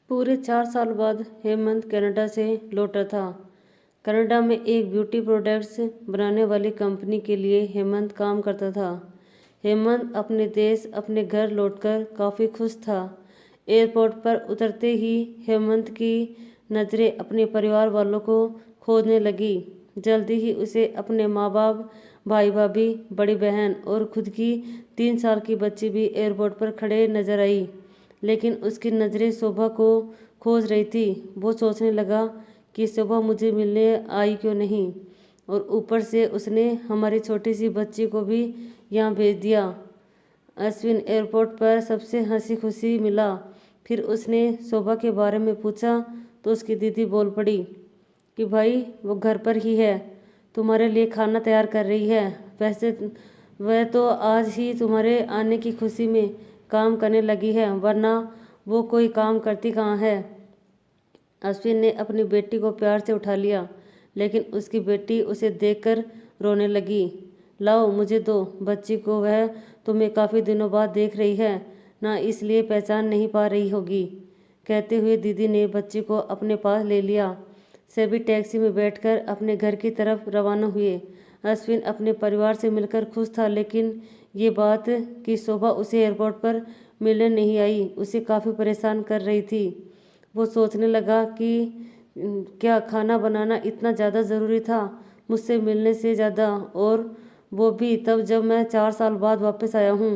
पूरे 4 साल बाद हेमंत कनाडा से लौटा था। कनाडा में एक ब्यूटी प्रोडक्ट्स बनाने वाली कंपनी के लिए हेमंत काम करता था। हेमंत अपने देश अपने घर लौटकर काफ़ी खुश था। एयरपोर्ट पर उतरते ही हेमंत की नज़रें अपने परिवार वालों को खोजने लगी। जल्दी ही उसे अपने माँ बाप, भाई भाभी, बड़ी बहन और खुद की 3 साल की बच्ची भी एयरपोर्ट पर खड़े नजर आई। लेकिन उसकी नज़रें शोभा को खोज रही थी। वो सोचने लगा कि शोभा मुझे मिलने आई क्यों नहीं, और ऊपर से उसने हमारी छोटी सी बच्ची को भी यहाँ भेज दिया। अश्विन एयरपोर्ट पर सबसे हंसी खुशी मिला। फिर उसने शोभा के बारे में पूछा तो उसकी दीदी बोल पड़ी कि भाई वो घर पर ही है, तुम्हारे लिए खाना तैयार कर रही है। वैसे वह तो आज ही तुम्हारे आने की खुशी में काम करने लगी है, वरना वो कोई काम करती कहाँ है। अश्विन ने अपनी बेटी को प्यार से उठा लिया, लेकिन उसकी बेटी उसे देखकर रोने लगी। लाओ मुझे दो बच्ची को, वह तुम्हें काफ़ी दिनों बाद देख रही है ना, इसलिए पहचान नहीं पा रही होगी। कहते हुए दीदी ने बच्ची को अपने पास ले लिया। सभी टैक्सी में बैठकर अपने घर की तरफ रवाना हुए। अश्विन अपने परिवार से मिलकर खुश था, लेकिन ये बात कि शोभा उसे एयरपोर्ट पर मिलने नहीं आई उसे काफ़ी परेशान कर रही थी। वो सोचने लगा कि क्या खाना बनाना इतना ज़्यादा ज़रूरी था मुझसे मिलने से ज़्यादा, और वो भी तब जब मैं 4 साल बाद वापस आया हूँ।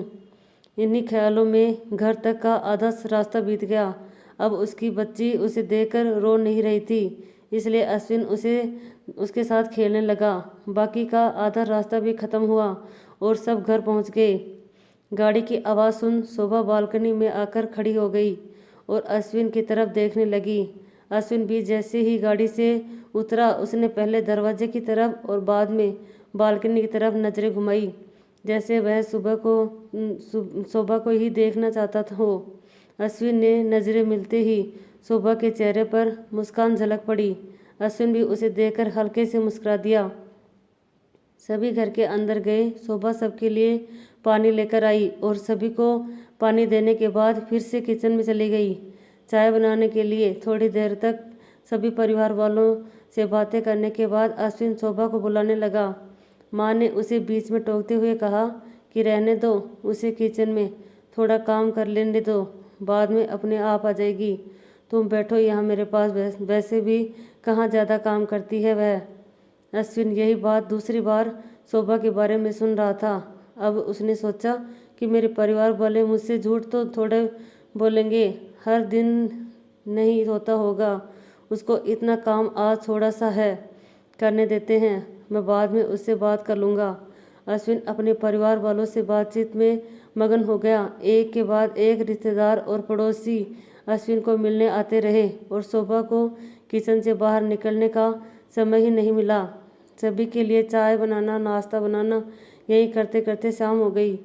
इन्हीं ख्यालों में घर तक का आधा रास्ता बीत गया। अब उसकी बच्ची उसे देखकर रो नहीं रही थी, इसलिए अश्विन उसके साथ खेलने लगा। बाकी का आधा रास्ता भी खत्म हुआ और सब घर पहुंच गए। गाड़ी की आवाज़ सुन शोभा बालकनी में आकर खड़ी हो गई और अश्विन की तरफ देखने लगी। अश्विन भी जैसे ही गाड़ी से उतरा उसने पहले दरवाजे की तरफ और बाद में बालकनी की तरफ नजरें घुमाई, जैसे वह शोभा को ही देखना चाहता हो। अश्विन ने नजरें मिलते ही शोभा के चेहरे पर मुस्कान झलक पड़ी। अश्विन भी उसे देखकर हल्के से मुस्कुरा दिया। सभी घर के अंदर गए। शोभा सबके लिए पानी लेकर आई और सभी को पानी देने के बाद फिर से किचन में चली गई चाय बनाने के लिए। थोड़ी देर तक सभी परिवार वालों से बातें करने के बाद अश्विन शोभा को बुलाने लगा। माँ ने उसे बीच में टोकते हुए कहा कि रहने दो, उसे किचन में थोड़ा काम कर लेने दो, बाद में अपने आप आ जाएगी। तुम बैठो यहाँ मेरे पास, वैसे भी कहाँ ज़्यादा काम करती है वह। अश्विन यही बात दूसरी बार शोभा के बारे में सुन रहा था। अब उसने सोचा कि मेरे परिवार वाले मुझसे झूठ तो थोड़े बोलेंगे, हर दिन नहीं होता होगा, उसको इतना काम आज थोड़ा सा है, करने देते हैं, मैं बाद में उससे बात कर लूँगा। अश्विन अपने परिवार वालों से बातचीत में मगन हो गया। एक के बाद एक रिश्तेदार और पड़ोसी अश्विन को मिलने आते रहे और शोभा को किचन से बाहर निकलने का समय ही नहीं मिला। सभी के लिए चाय बनाना, नाश्ता बनाना, यही करते करते शाम हो गई।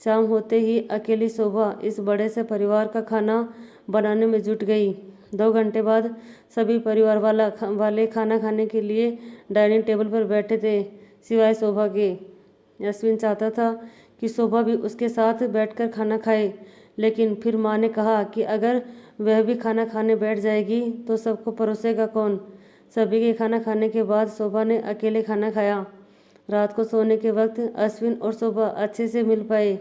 शाम होते ही अकेली शोभा इस बड़े से परिवार का खाना बनाने में जुट गई। 2 घंटे बाद सभी परिवार वाले खाना खाने के लिए डाइनिंग टेबल पर बैठे थे, सिवाय शोभा के। अश्विन चाहता था कि शोभा भी उसके साथ बैठकर खाना खाए, लेकिन फिर माँ ने कहा कि अगर वह भी खाना खाने बैठ जाएगी तो सबको परोसेगा कौन। सभी के खाना खाने के बाद शोभा ने अकेले खाना खाया। रात को सोने के वक्त अश्विन और शोभा अच्छे से मिल पाए।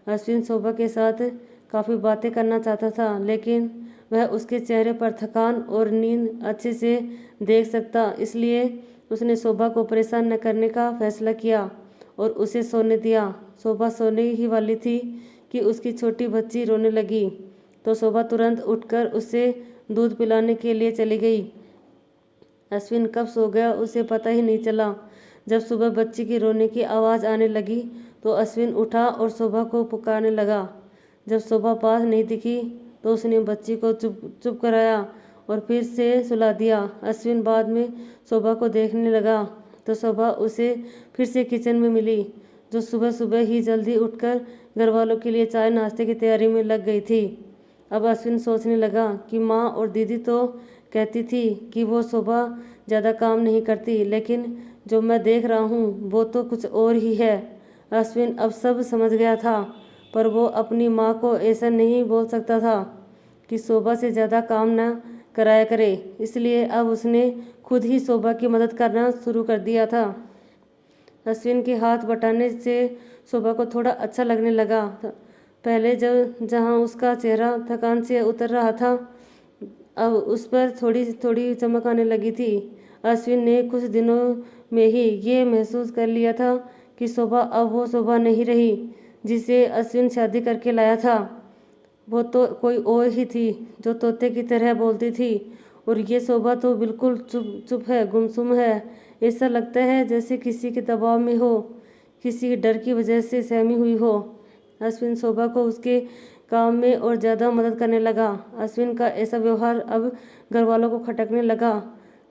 अश्विन शोभा के साथ काफ़ी बातें करना चाहता था, लेकिन वह उसके चेहरे पर थकान और नींद अच्छे से देख सकता, इसलिए उसने शोभा को परेशान न करने का फैसला किया और उसे सोने दिया। शोभा सोने ही वाली थी कि उसकी छोटी बच्ची रोने लगी, तो शोभा तुरंत उठकर उसे दूध पिलाने के लिए चली गई। अश्विन कब सो गया उसे पता ही नहीं चला। जब सुबह बच्ची की रोने की आवाज़ आने लगी तो अश्विन उठा और शोभा को पुकारने लगा। जब शोभा पास नहीं दिखी तो उसने बच्ची को चुप कराया और फिर से सुला दिया। अश्विन बाद में शोभा को देखने लगा तो शोभा उसे फिर से किचन में मिली, जो सुबह सुबह ही जल्दी उठकर घर वालों के लिए चाय नाश्ते की तैयारी में लग गई थी। अब अश्विन सोचने लगा कि माँ और दीदी तो कहती थी कि वो शोभा ज़्यादा काम नहीं करती, लेकिन जो मैं देख रहा हूँ वो तो कुछ और ही है। अश्विन अब सब समझ गया था, पर वो अपनी माँ को ऐसा नहीं बोल सकता था कि शोभा से ज़्यादा काम न कराया करे, इसलिए अब उसने खुद ही शोभा की मदद करना शुरू कर दिया था। अश्विन के हाथ बटाने से शोभा को थोड़ा अच्छा लगने लगा। पहले जहाँ उसका चेहरा थकान से उतर रहा था, अब उस पर थोड़ी थोड़ी चमक आने लगी थी। अश्विन ने कुछ दिनों में ही ये महसूस कर लिया था कि शोभा अब वो शोभा नहीं रही जिसे अश्विन शादी करके लाया था। वो तो कोई और ही थी जो तोते की तरह बोलती थी, और ये शोभा तो बिल्कुल चुप चुप है, गुमसुम है। ऐसा लगता है जैसे किसी के दबाव में हो, किसी डर की वजह से सहमी हुई हो। अश्विन शोभा को उसके काम में और ज़्यादा मदद करने लगा। अश्विन का ऐसा व्यवहार अब घर वालों को खटकने लगा।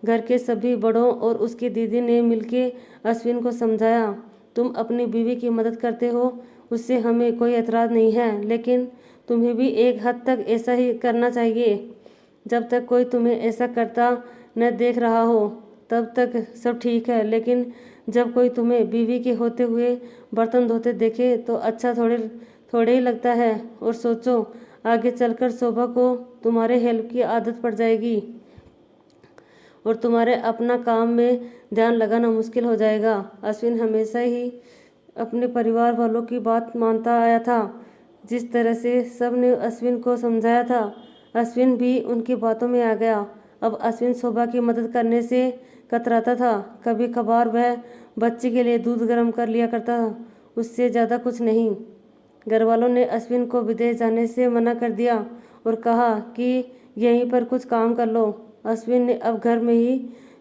घर के सभी बड़ों और उसकी दीदी ने मिलकर अश्विन को समझाया, तुम अपनी बीवी की मदद करते हो, उससे हमें कोई एतराज़ नहीं है, लेकिन तुम्हें भी एक हद तक ऐसा ही करना चाहिए। जब तक कोई तुम्हें ऐसा करता न देख रहा हो तब तक सब ठीक है, लेकिन जब कोई तुम्हें बीवी के होते हुए बर्तन धोते देखे तो अच्छा थोड़े ही लगता है। और सोचो, आगे चलकर शोभा को तुम्हारे हेल्प की आदत पड़ जाएगी और तुम्हारे अपना काम में ध्यान लगाना मुश्किल हो जाएगा। अश्विन हमेशा ही अपने परिवार वालों की बात मानता आया था। जिस तरह से सब ने अश्विन को समझाया था, अश्विन भी उनकी बातों में आ गया। अब अश्विन शोभा की मदद करने से कतराता था। कभी कभार वह बच्चे के लिए दूध गर्म कर लिया करता, उससे ज़्यादा कुछ नहीं। घर वालों ने अश्विन को विदेश जाने से मना कर दिया और कहा कि यहीं पर कुछ काम कर लो। अश्विन ने अब घर में ही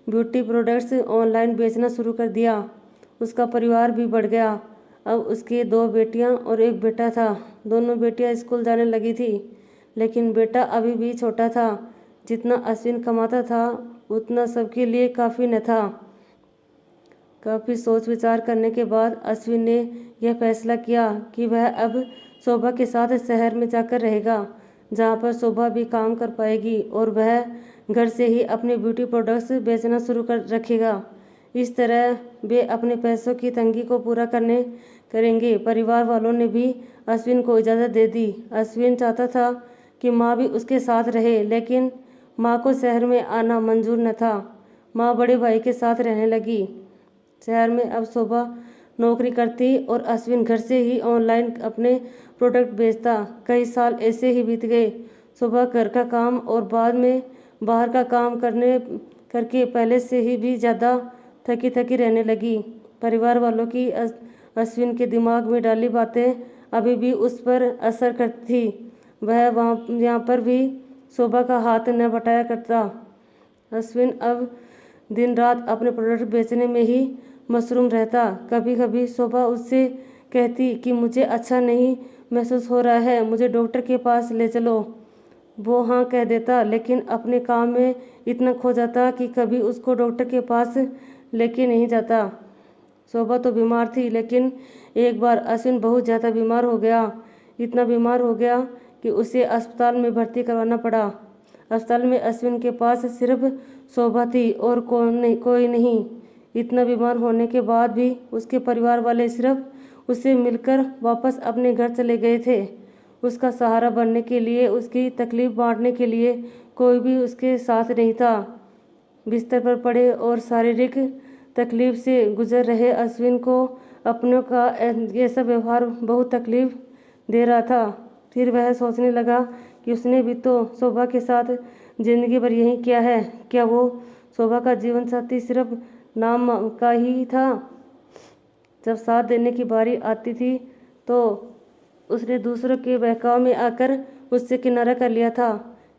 ब्यूटी प्रोडक्ट्स ऑनलाइन बेचना शुरू कर दिया। उसका परिवार भी बढ़ गया। अब उसकी 2 बेटियां और 1 बेटा था। दोनों बेटियां स्कूल जाने लगी थी, लेकिन बेटा अभी भी छोटा था। जितना अश्विन कमाता था उतना सबके लिए काफ़ी न था। काफ़ी सोच विचार करने के बाद अश्विन ने यह फैसला किया कि वह अब शोभा के साथ शहर में जाकर रहेगा, जहाँ पर शोभा भी काम कर पाएगी और वह घर से ही अपने ब्यूटी प्रोडक्ट्स बेचना शुरू कर रखेगा। इस तरह वे अपने पैसों की तंगी को पूरा करेंगे। परिवार वालों ने भी अश्विन को इजाज़त दे दी। अश्विन चाहता था कि माँ भी उसके साथ रहे, लेकिन माँ को शहर में आना मंजूर न था। माँ बड़े भाई के साथ रहने लगी। शहर में अब शोभा नौकरी करती और अश्विन घर से ही ऑनलाइन अपने प्रोडक्ट बेचता। कई साल ऐसे ही बीत गए। शोभा घर का काम और बाद में बाहर का काम करके पहले से ही भी ज़्यादा थकी रहने लगी। परिवार वालों की अश्विन के दिमाग में डाली बातें अभी भी उस पर असर करती थी। वह यहाँ पर भी शोभा का हाथ न बटाया करता। अश्विन अब दिन रात अपने प्रोडक्ट बेचने में ही मशरूम रहता। कभी कभी शोभा उससे कहती कि मुझे अच्छा नहीं महसूस हो रहा है, मुझे डॉक्टर के पास ले चलो। वो हाँ कह देता, लेकिन अपने काम में इतना खो जाता कि कभी उसको डॉक्टर के पास लेके नहीं जाता। शोभा तो बीमार थी, लेकिन एक बार अश्विन बहुत ज़्यादा बीमार हो गया। इतना बीमार हो गया कि उसे अस्पताल में भर्ती करवाना पड़ा। अस्पताल में अश्विन के पास सिर्फ शोभा थी और कोई नहीं। इतना बीमार होने के बाद भी उसके परिवार वाले सिर्फ उससे मिलकर वापस अपने घर चले गए थे। उसका सहारा बनने के लिए, उसकी तकलीफ बांटने के लिए कोई भी उसके साथ नहीं था। बिस्तर पर पड़े और शारीरिक तकलीफ से गुजर रहे अश्विन को अपनों का ऐसा व्यवहार बहुत तकलीफ दे रहा था। फिर वह सोचने लगा कि उसने भी तो शोभा के साथ जिंदगी भर यही किया है। क्या वो शोभा का जीवन साथी सिर्फ नाम का ही था? जब साथ देने की बारी आती थी तो उसने दूसरों के बहकाव में आकर उससे किनारा कर लिया था।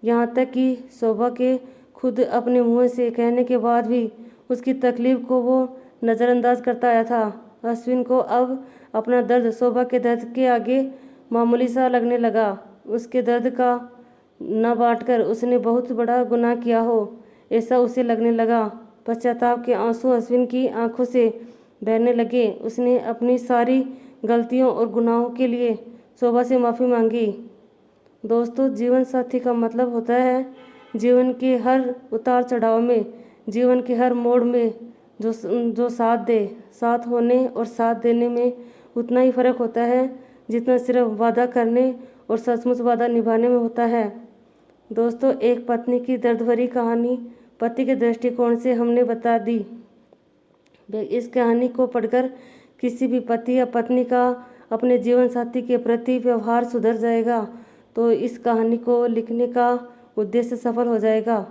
यहाँ तक कि शोभा के खुद अपने मुँह से कहने के बाद भी उसकी तकलीफ को वो नज़रअंदाज करता आया था। अश्विन को अब अपना दर्द शोभा के दर्द के आगे मामूली सा लगने लगा। उसके दर्द का न बांटकर उसने बहुत बड़ा गुनाह किया हो, ऐसा उसे लगने लगा। पश्चाताप के आंसू अश्विन की आंखों से बहने लगे। उसने अपनी सारी गलतियों और गुनाहों के लिए शोभा से माफ़ी मांगी। दोस्तों, जीवन साथी का मतलब होता है जीवन के हर उतार चढ़ाव में, जीवन के हर मोड़ में जो साथ दे। साथ होने और साथ देने में उतना ही फ़र्क होता है जितना सिर्फ वादा करने और सचमुच वादा निभाने में होता है। दोस्तों, एक पत्नी की दर्द भरी कहानी पति के दृष्टिकोण से हमने बता दी। इस कहानी को पढ़कर किसी भी पति या पत्नी का अपने जीवन साथी के प्रति व्यवहार सुधर जाएगा, तो इस कहानी को लिखने का उद्देश्य सफल हो जाएगा।